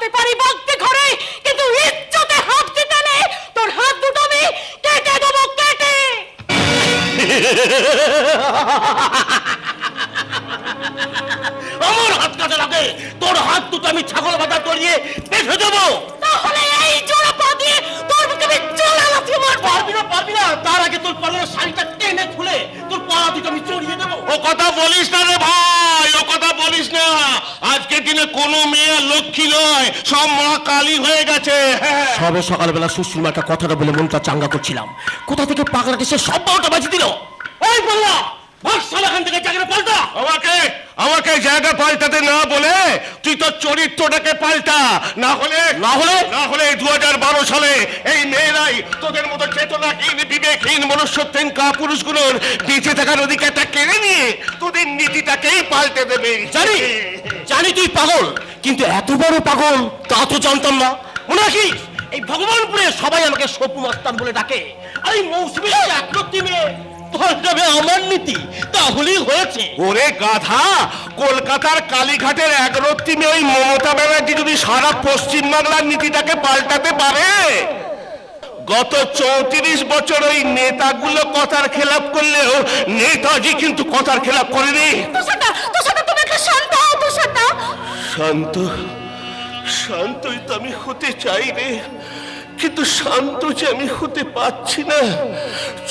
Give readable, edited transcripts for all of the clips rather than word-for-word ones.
চালাতে পারি বলতে ঘরে, কিন্তু ইজ্জতে হাত দিতে নে তোর হাত দুটো আমি কেটে দেবো, কেটে। আমার হাত কাটা লাগে, তোর হাত দুটো আমি ছাগল বাঁধা তরিয়ে বেঁধে দেবো। তাহলে এই জোড়া পা দিয়ে তোর মুখে আমি চলে লাথি মারবো। পারবি না, তার আগে তোর কলের শাড়িটা টেনে খুলে তোর পা দুটো আমি চড়িয়ে দেবো। ও কথা বলিস না রে ভাই, ও কথা বলিস না। আজকের দিনে কোনো মেয়ে লক্ষ্মী নয়, সব মা কালী হয়ে গেছে। সবে সকালবেলা সুশ্রী মাটা কথাটা বলে মনটা চাঙ্গা করছিলাম, কোথা থেকে পাগলাকে সে সব বারোটা বাজিয়ে দিল। ওই বললা এখান থেকে জায়গাটা পাল্টা। আমাকে জায়গা পাল্টাতে না বলে তুই তোর চরিত্রটাকে পাল্টা। না হলে 2012 সালে এই মেয়েরাই তোদের মতো চেতনাহীন বিবেকহীন মনুষ্যত্বহীন কাপুরুষগুলোর বেঁচে থাকার অধিকারটা কেড়ে নিয়ে তোদের নীতিটাকেই পাল্টে দেবে। জানি তুই পাগল, কিন্তু এত বড় পাগল তা তো জানতাম না। মনে রাখিস, এই ভগবানপুরে সবাই আমাকে সপু মাস্তান বলে ডাকে। আর এই মৌসুমী একরত্তি মেয়ে পাল্টাবে আমার নীতি, তাহলেই হয়েছে। ওরে গাধা, কলকাতার কালীঘাটের একরত্তি মেয়ে ওই মমতা ব্যানার্জি যদি সারা পশ্চিম বাংলার নীতিটাকে পাল্টাতে পারে, গত 34 বছর ওই নেতাগুলো কথার খেলাপ করলেও নেতাজি কিন্তু কথার খেলাপ করেনি। তুমি একটা শান্ত হও, শান্তই তো আমি হতে চাই রে, কিন্তু শান্ত যে আমি হতে পারছি না।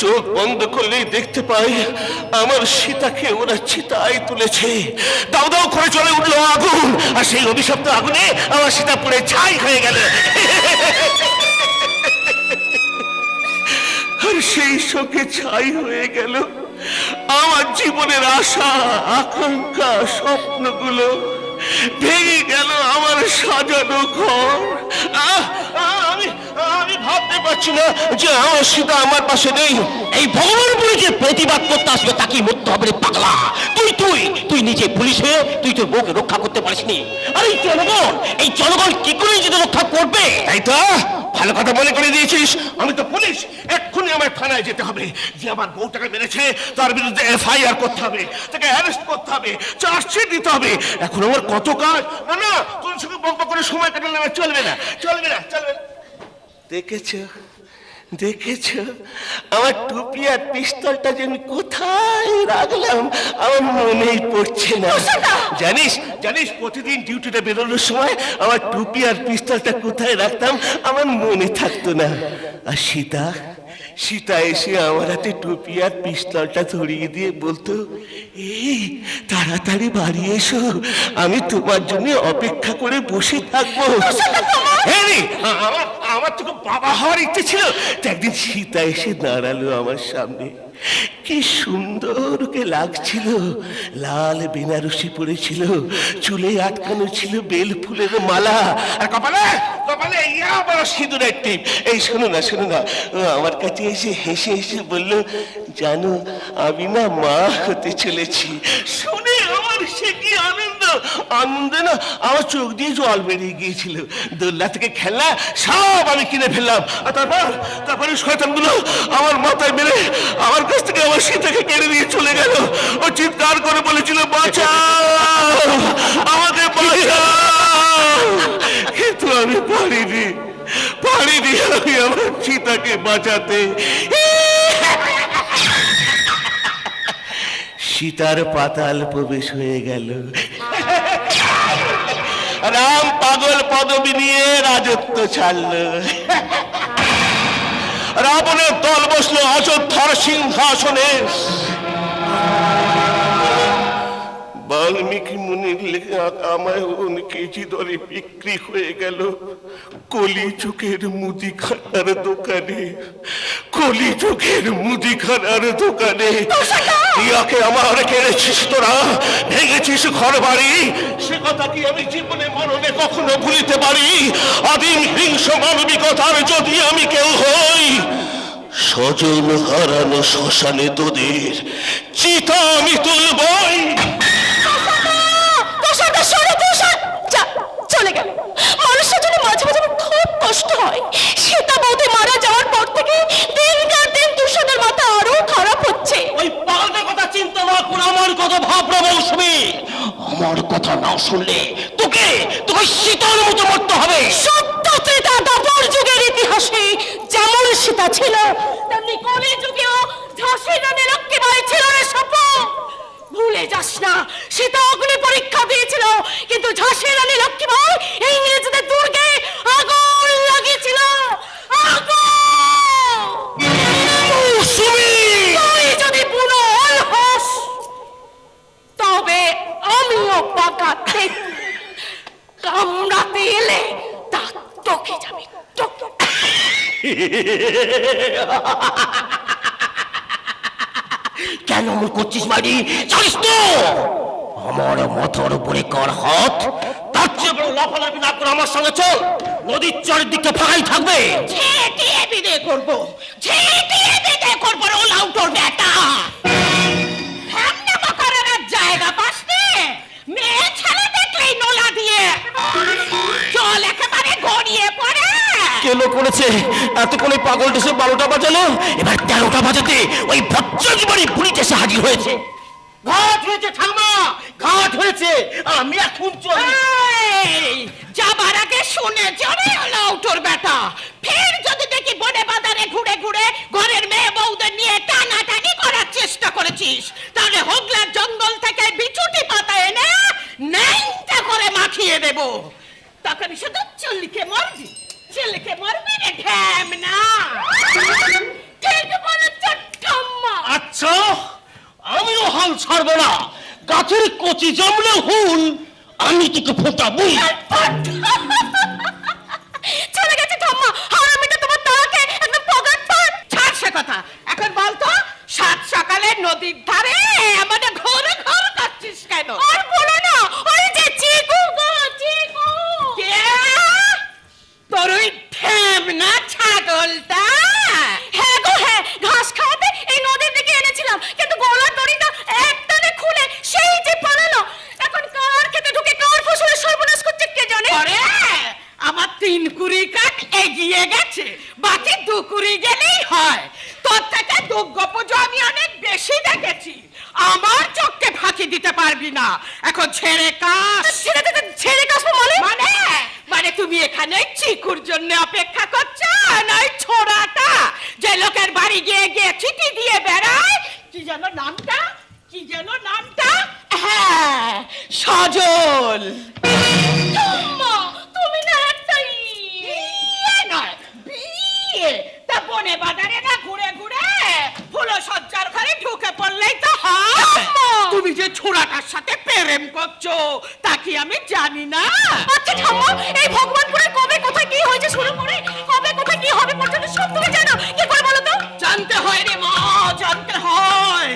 চোখ বন্ধ করলেই দেখতে পাই আমার সীতাকে ওরা চিতায় তুলেছে। দাও দাও করে চলে উঠলো আগুন, আর সেই অভিশপ্ত আগুনে আমার সীতা পুড়ে ছাই হয়ে গেল। আর সেই শোকে ছাই হয়ে গেল আমার জীবনের আশা, আকাঙ্ক্ষা, স্বপ্নগুলো। ভেঙে গেল আমার সাজানো ঘর। আমি ভাবতে পারছি না যে আমার সীতা আমার পাশে নেই। এই ভগবানপুরে যে প্রতিবাদ করতে আসবে তাকে মরতে হবে রে পাগলা। তুই নিজে পুলিশ হয়ে তুই তোর বউকে রক্ষা করতে পারিসনি, আর এই জনগণ কি করে নিজেকে রক্ষা করবে? তাই তো ভালো কথা মনে করে দিয়েছিস। আমি তো পুলিশ, এক্ষুনি আমার থানায় যেতে হবে। যে আমার বউটাকে মেরেছে তার বিরুদ্ধে FIR করতে হবে, তাকে অ্যারেস্ট করতে হবে, চার্জশিট দিতে হবে। এখন আমার কত কাজ। না তোর সঙ্গে বকবক করে সময় কাটালে আমার চলবে না। দেখেছ আমার টুপি আর পিস্তলটা যে আমি কোথায় রাখলাম আমার মনেই পড়ছে না। জানিস প্রতিদিন ডিউটিটা বেরোনোর সময় আমার টুপি আর পিস্তলটা কোথায় রাখতাম আমার মনে থাকতো না। আর সীতা এসে আমার হাতে টুপি আর পিস্তলটা ধরিয়ে দিয়ে বলতো, এই তাড়াতাড়ি বাড়ি এসো, আমি তোমার জন্য অপেক্ষা করে বসে থাকবো। আমার তো বাবা হওয়ার ইচ্ছে ছিল। একদিন সীতা এসে দাঁড়ালো আমার সামনে, কি সুন্দর কে লাগছিল। লাল বেনারসি পরেছিল, চুলে আটকানো ছিল বেল ফুলের মালা, আর কপালে সিঁদুরের টিপ। এই শোনো না, আমার কাছে এসে হেসে বলল, জানো আমি না মা হতে চলেছি। শুনে আমার সে কি আনন্দ না আমার চোখ দিয়ে জল বেরিয়ে গিয়েছিল। দোল্লা থেকে খেলনা সব আমি কিনে ফেললাম। আর তারপরে শয়তানগুলো আমার মাথায় মেরে আমার কাছ থেকে আমার সীতাকে কেড়ে নিয়ে চলে গেল। ও চিৎকার করে বলেছিল, বাঁচাও আমাকে, বাঁচাও। কিন্তু আমি পারিনি আমি আমার সীতাকে বাঁচাতে। সীতার পাতাল প্রবেশ হয়ে গেল। রাম পাগল পদবী নিয়ে রাজত্ব ছাড়ল। রাবণের দল বসলো অযোধ্যার সিংহাসনে। বাল্মীকি মুনির লেখা আমায় 1 কেজি দরে বিক্রি হয়ে গেল কলিযুগের মুদিখানার দোকানে। ইয়াকে আমার কেড়েছিস তোরা, ভেঙেছিস ঘর বাড়ি, সে কথা কি আমি জীবনে মরণে কখনো ভুলিতে পারি? আদিম হিংস মানবিকতার যদি আমি কেউ হই, স্বজন হারানো শ্মশানে তোদের চিতা আমি তুলবই। চলে গেল। মানুষের জন্য মাঝে মাঝে খুব কষ্ট হয়। সীতা বৌদি মারা যাওয়ার পর থেকে দিনকার দিন তুষারের মাথা আরো খারাপ হচ্ছে। ওই পাল্টা কথা চিন্তা না করে আমার কথা ভাবনা মৌসুমী, আমার কথা কথা না শুনলে তোকে তোকে শীতল মতো মরতে হবে। সত্য ত্রেতা দাপর যুগের ইতিহাসে যেমন সীতা ছিল, তেমনি কলি যুগেও ঝাঁসি রানী লক্ষ্মীবাই ছিল রে সপন। ভুলে যাস না, সীতা অগ্নি পরীক্ষা দিয়েছিল, কিন্তু ঝাঁসি রানী লক্ষ্মীবাই ইংরেজদের দুর্গে আগুন লাগিয়েছিল। তুই যদি বুনো হল হস, তবে আমিও পাকাতে কামড়াতে এলে তা টকে যাবে, টকে। কেন এমন করছিস মারি? জানিস তো আমার মাথার উপরে কার হাত? তার চেয়ে বড় লাফালাফি না করে আমার সঙ্গে চল, নদীর চারিদিকে ফাঁকাই থাকবে। ঝেঁটিয়ে বিদে করবো, ঝেঁটিয়ে বিদে করবো রে লাউটোর বেটা। ঠান্ডা করার জায়গা পাস নে, মেয়ে ছেলে দেখলেই নোলা দিয়ে জল একেবারে গড়িয়ে পড়ে। কেলো করেছে এতক্ষণ এই পাগল দেশে 12টা বাজালো, এবার 13টা বাজাতে ওই ভদ্রজীবনী বুড়ি এসে হাজির হয়েছে। ঘাট হয়েছে ঠাম্মা, ঘাট হয়েছে, আমি এখন চলি। যাবার আগে শুনে চলে লাউটোর বেটা, ফের যদি দেখি বনে বাজারে ঘুরে ঘুরে ঘরের মেয়ে বউদের নিয়ে টানাটানি করার চেষ্টা করেছিস, তাহলে হোগলার জঙ্গল থেকে বিছুটি পাতা এনে ন্যাংটা করে মাখিয়ে দেব। তখন শুধু চুলকে মরবি, চুলকে মরবি রে ঢ্যাম না। ঠিক বলেছ ঠাম্মা। আচ্ছা আমিও হাল ছাড়বো না, গাছের কচি জমলে হুল আমি তোকে ফোটাবই। চলে গেছে ঠাম্মা, হারামিটা তোমার তাকে একদম পকেট পাট। ছাড় সে কথা, এখন বল তো সাত সকালে নদীর ধারে মানে ঘরে ঘর কাচ্ছিস কেন? আর বলো না, ওই যে চিকু গো চিকু। কে? তোর ওই ঠ্যাম না ছাগলটা? হ্যাঁ গো হ্যাঁ, ঘাস খাওয়াতে এই নদীর দিকে এনেছিলাম, কিন্তু গলার দড়িটা একটানে খুলে সেই যে পালালো। এখন কার খেতে ঢুকে কার ফসলের সর্বনাশ করছে কে জানে। আরে আমার 3 কুড়ি কাঠ এগিয়ে গেছে, বাকি 2 কুড়ি গেলেই হয়। তোর থেকে দুর্গপুজো আমি অনেক বেশি দেখেছি, আমার চোখকে ফাঁকি দিতে পারবি না। এখন ছেড়ে কাশ। ছেড়ে কাশ মানে? মানে তুমি এখানে চিকুর জন্য অপেক্ষা করছো, নাই ছোড়াটা যে লোকের বাড়ি গিয়ে গিয়ে চিঠি দিয়ে বেড়ায়। কি যেন নামটা, কি যেন নামটা? হ্যাঁ, সজল। তুমি না একটাই বিয়ে নয়, বিয়ে তা বনে বাজারে না ঘুরে ঘুরে ফুল সজ্জার ঘরে ঢুকে পড়লেই তো হয়। তুমি যে ছোড়াটার সাথে প্রেম করছো তা কি আমি জানি না? আচ্ছা ঠাম্মা, এই ভগবানপুরে কবে কোথায় কি হয়েছে শুরু করে কবে কোথায় কি হবে পর্যন্ত সব তুমি জানো, কি করে বলো তো? জানতে হয় রে মা, জানতে হয়।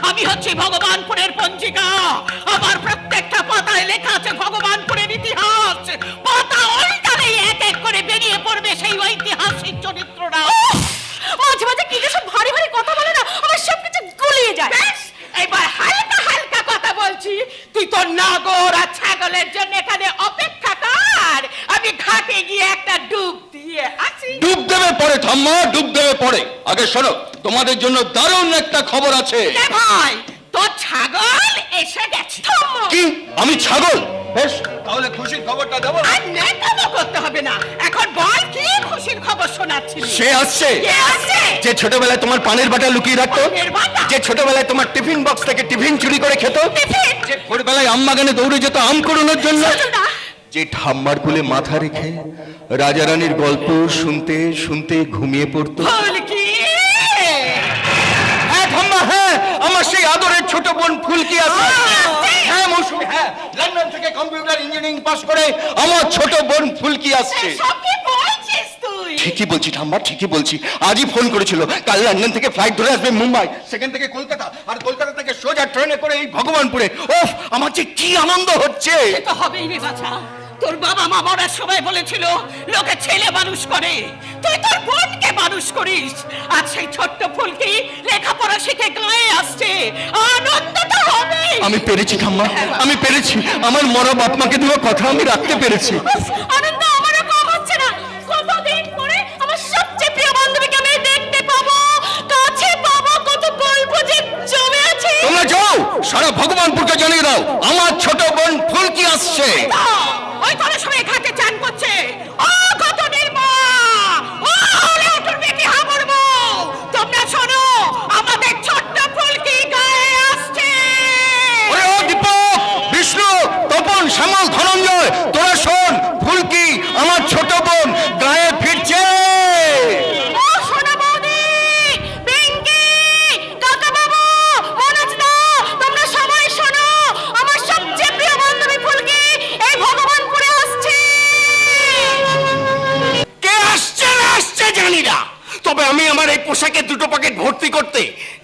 আমি হচ্ছি ভগবানপুরের পঞ্জিকা, আমার প্রত্যেকটা পাতায় লেখা আছে ভগবানপুরের ইতিহাস। পাতা উল্টালেই এক এক করে বেরিয়ে পড়বে সেই ঐতিহাসিক চরিত্ররা। মাঝে মাঝে কি যে সব ভারী ভারী কথা বলে না, আমার সবকিছু গুলিয়ে যায়। এবার হালকা হালকা কথা বলছি, তুই তোর নাগর আর ছাগলের জন্য এখানে অপেক্ষা কর, আমি ঘাটে গিয়ে একটা ডুব দিয়ে আসি। ডুব দেবে পরে ঠাম্মা, ডুব দেবে পরে। আগে শোনো, তোমাদের জন্য দারুণ একটা খবর আছে। এ ভাই, তোর ছাগল এসে গেছে। কি? আমি ছাগল? বেশ, তাহলে খুশির খবরটা দেবো। আর নেকামো করতে হবে না, এখন বল কি খুশির খবর শোনাচ্ছিস? সে আসছে কে আসছে? যে ছোটবেলায় তোমার পানের বাটা লুকিয়ে রাখতো, পানের বাটা? যে ছোটবেলায় তোমার টিফিন বক্স থেকে টিফিন চুরি করে খেত, টিফিন? যে ভোরবেলায় আম বাগানে দৌড়ে যেত আম কুড়োনোর জন্য, সজলদা, যে ঠাম্মার কোলে মাথা রেখে রাজা রানীর গল্প শুনতে শুনতে ঘুমিয়ে পড়তো। বল কি? হ্যাঁ ঠাম্মা, হ্যাঁ, আমার সেই আদরের ছোট বোন ফুলকি আছে। হ্যাঁ মৌসুমী, হ্যাঁ, লন্ডন থেকে কম্পিউটার ইঞ্জিনিয়ারিং পাস করে আমার ছোট বোন ফুলকি আসছে। সব কি বলছিস তুই? ঠিকই বলছি ঠাম্মা, ঠিকই বলছি। আজই ফোন করেছিল, কাল লন্ডন থেকে ফ্লাইট ধরে আসবে মুম্বাই, সেখান থেকে কলকাতা, আর কলকাতা থেকে সোজা ট্রেনে করে এই ভগবানপুরে। ওহ, আমার যে কি আনন্দ হচ্ছে। সে তো হবেই রে বাছা, তোর বাবা মা মরার সময় বলেছিল লোকে ছেলে মানুষ করে, তুই তোর বোনকে মানুষ করিস। আর সেই ছোট্ট ফুলকি লেখাপড়া শিখে গায়ে আসছে, আনন্দ তো হবে। আমি পেরেছি ঠাম্মা, আমি পেরেছি। আমার মরা বাপ মাকে দেওয়া কথা আমি রাখতে পেরেছি। আনন্দ আমারও কম হচ্ছে না। কতদিন পরে আমার সবচেয়ে প্রিয় বান্ধবীকে আমি দেখতে পাবো, কাছে পাবো, কত গল্প যে জমে আছে। তোমরা যাও, সারা ভগবানপুরকে জানিয়ে দাও আমার ছোট বোন ফুলকি করছে? ওই তোর সবাই ঘাটে চান করছে। ও কত নির্মা, ও লেউটুর বেটি হাবুড়বো, তোমরা শোনো, আমাদের ছোট্ট ফুলকি গায়ে আসছে। ওরে ও দীপক, বিষ্ণু, তপন, শ্যামল, ধনঞ্জয়, তোরা শোন, ফুলকি আমার ছোট বোন গায়ে ফিরছে। ও সোনা বৌদি, পিঙ্কি, কাকাবাবু, মনোজদা, তোমরা সবাই শোনো, আমার সবচেয়ে প্রিয় বান্ধবী ফুলকি এই ভগবানপুরে আসছে। কে আসছে না আসছে জানি না, তবে আমি আমার এই পোশাকে দুটো পকেট ভর্তি করতে,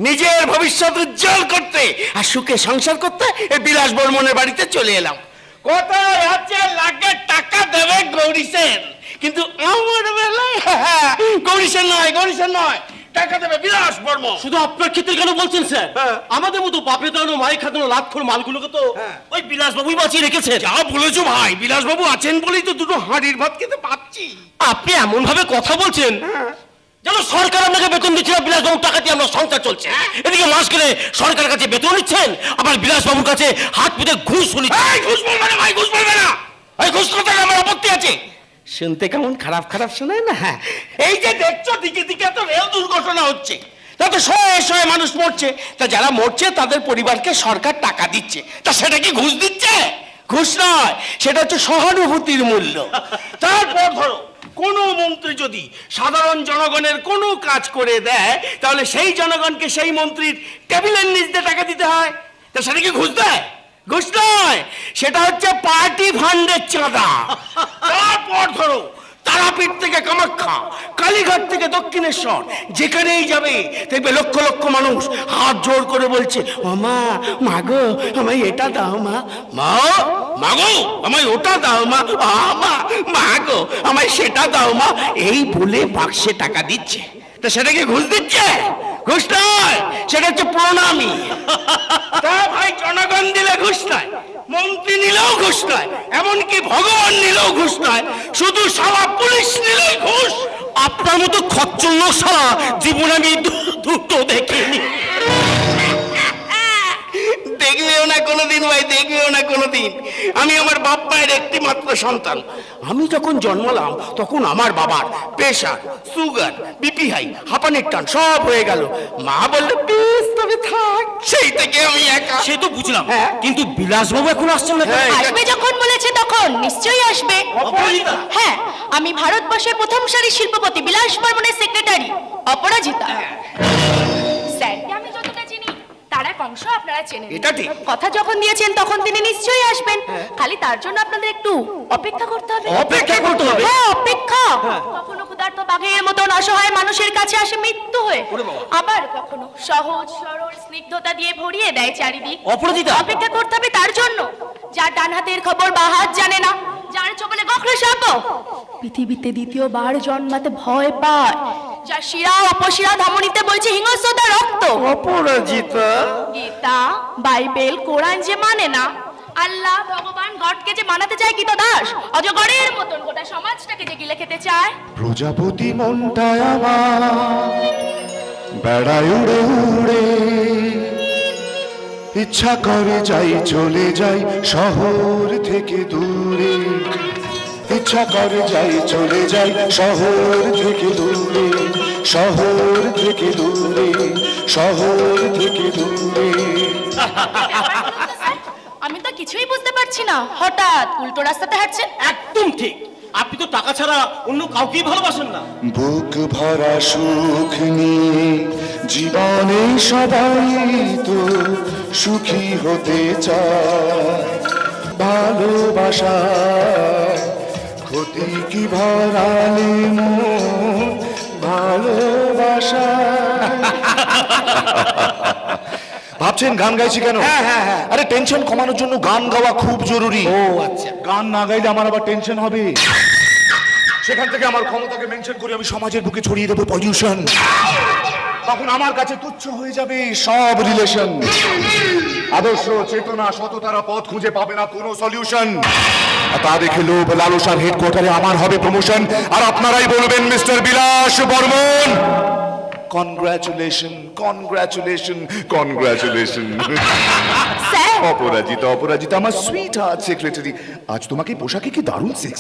নিজের ভবিষ্যৎ উজ্জ্বল করতে আর সুখে সংসার করতে এই বিলাস বর্মনের বাড়িতে চলে এলাম। কোথায় আছে লাগে টাকা দেবে গৌরীশের, কিন্তু আমার বেলায় গৌরীশের নয়, টাকা দেবে বিলাস বর্মন। শুধু আপনার ক্ষেত্রে কেন বলছেন স্যার? আমাদের মতো বাপে দাঁড়ানো মায়ের খাদানো লাখখোর মালগুলোকে তো ওই বিলাস বাবুই বাঁচিয়ে রেখেছেন। যা বলেছো ভাই, বিলাস বাবু আছেন বলেই তো দুটো হাঁড়ির ভাত খেতে পাচ্ছি। আপনি এমন ভাবে কথা বলছেন যেন সরকার আপনাকে বেতন দিচ্ছে না, বিলাস বাবুর টাকা দিয়ে আমরা সংসার চলছে। এদিকে মাস গেলে সরকারের কাছে বেতন নিচ্ছেন, আবার বিলাস বাবুর কাছে হাত পেতে ঘুষ নিচ্ছেন। এই ঘুষ বলবে না ভাই, ঘুষ বলবে না, এই ঘুষ কথায় আমার আপত্তি আছে। শুনতে কেমন খারাপ খারাপ শোনায় না? এই যে দেখছো দিকে দিকে তো রেল দুর্ঘটনা হচ্ছে, তাতে শয়ে শয়ে মানুষ মরছে, তা যারা মরছে তাদের পরিবারকে সরকার টাকা দিচ্ছে, তা সেটা কি ঘুষ দিচ্ছে? ঘুষ নয়, সেটা হচ্ছে সহানুভূতির মূল্য। তারপর ধরো কোনো মন্ত্রী যদি সাধারণ জনগণের কোনো কাজ করে দেয়, তাহলে সেই জনগণকে সেই মন্ত্রীর টেবিলের নিচ দিয়ে টাকা দিতে হয়, তা সেটা কি ঘুষ দেয়? ঘুষ নয়, সেটা হচ্ছে পার্টি ফান্ডের চাঁদা। তারপর ধরো তারাপীঠ থেকে কামাখ্যা, কালীঘাট থেকে দক্ষিণেশ্বর, যেখানেই যাবে দেখবে লক্ষ লক্ষ মানুষ হাত জোর করে বলছে, ও মা, মাগো আমায় এটা দাও মা, মা মাগো আমায় ওটা দাও মা, মা মাগো আমায় সেটা দাও মা, এই বলে বাক্সে টাকা দিচ্ছে। তা সেটাকে ঘুষ দিচ্ছে? ঘুষ নয়, সেটা হচ্ছে প্রণামী। তা ভাই জনগণ দিলে ঘুষ নয়, মন্ত্রী নিলেও ঘুষ নয়, এমনকি ভগবান নিলেও ঘুষ নয়, শুধু সারা পুলিশ নিলেই ঘুষ। আপনার মতো খচ্চর লোক সারা জীবন আমি দুটো দেখিনি। দেখবেও না কোনোদিন ভাই, দেখবেও না কোনোদিন। আমি আমার বাপ মায়ের একটি মাত্র সন্তান। আমি যখন জন্মালাম তখন আমার বাবার প্রেশার, সুগার, বিপি হাই, হাঁপানির টান সব হয়ে গেল। মা বললে বেশ তবে থাক, সেই থেকে আমি একা। সে তো বুঝলাম, হ্যাঁ। কিন্তু বিলাস বাবু এখন আসছেন না কেন? হ্যাঁ, আসবে যখন বলেছে তখন নিশ্চয়ই আসবে। অপরাজিতা? হ্যাঁ, আমি ভারতবর্ষের প্রথম সারির শিল্পপতি বিলাস বর্মনের সেক্রেটারি অপরাজিতা। স্যারকে আমি যতটা চিনি তার এক অংশ আপনারা চেনেন। এটা ঠিক। কথা যখন দিয়েছেন তখন তিনি নিশ্চয়ই আসবেন, খালি তার জন্য আপনাদের একটু অপেক্ষা করতে হবে। অপেক্ষা করতে হবে? হ্যাঁ, অপেক্ষা। কখনো ক্ষুধার্ত বাঘের মতন অসহায় মানুষের কাছে আসে মৃত্যু হয়ে, আবার কখনো সহজ সরল স্নিগ্ধতা দিয়ে ভরিয়ে দেয় চারিদিক। অপরাজিতা? অপেক্ষা করতে হবে তার জন্য যার ডান হাতের খবর বা হাত জানে না, যার চোখে গোখলে সাপ পৃথিবীতে দ্বিতীয়বার জন্মাতে ভয় পায়, যার শিরা অপশিরা ধমনীতে বইছে হিংস্রতা রক্ত। অপরাজিতা? গীতা, বাইবেল, কোরআন যে মানে না, আল্লাহ ভগবান গডকে যে মানাতে চায় গীতা দাস, অজগরের মতন গোটা সমাজটাকে যে গিলে খেতে চায়। প্রজাপতি মনটা আমার বেড়ায় উড়ে উড়ে, ইচ্ছা করে যাই চলে যাই শহর থেকে দূরে, ইচ্ছা করে যাই চলে যাই শহর থেকে দূরে, শহর থেকে দূরে, শহর থেকে দূরে। আমি তো কিছুই বুঝতে পারছি না, হঠাৎ উল্টো রাস্তাতে হাঁটছেন। একদম ঠিক, আপনি তো টাকা ছাড়া অন্য কাউকেই ভালোবাসেন না। বুক ভরা সুখ নিয়ে জীবনে সবাই তো সুখী হতে চায়, ভালোবাসা ক্ষতি কি ভরালে মন ভালোবাসা। ভাবছেন গান গাইছি কেন? আরে টেনশন কমানোর জন্য গান গাওয়া খুব জরুরি। ও আচ্ছা। গান না গাইলে আমার আবার টেনশন হবে, সেখান থেকে আমার ক্ষমতাকে মেনশন করে আমি সমাজের বুকে ছড়িয়ে দেবো পলিউশন, তখন আমার কাছে তুচ্ছ হয়ে যাবে সব রিলেশন। আদর্শ চেতনা সততারা পথ খুঁজে পাবে না কোনো সলিউশন, তা দেখে লোভ লালসার হেডকোয়ার্টারে আমার হবে প্রমোশন, আর আপনারাই বলবেন mister Bilas Barman congratulation, congratulation, congratulation. Sir Aparajita, Aparajita, আমার সুইট হার্ট সেক্রেটারি, আজ তোমাকে পোশাকে কি দারুণ সেক্সি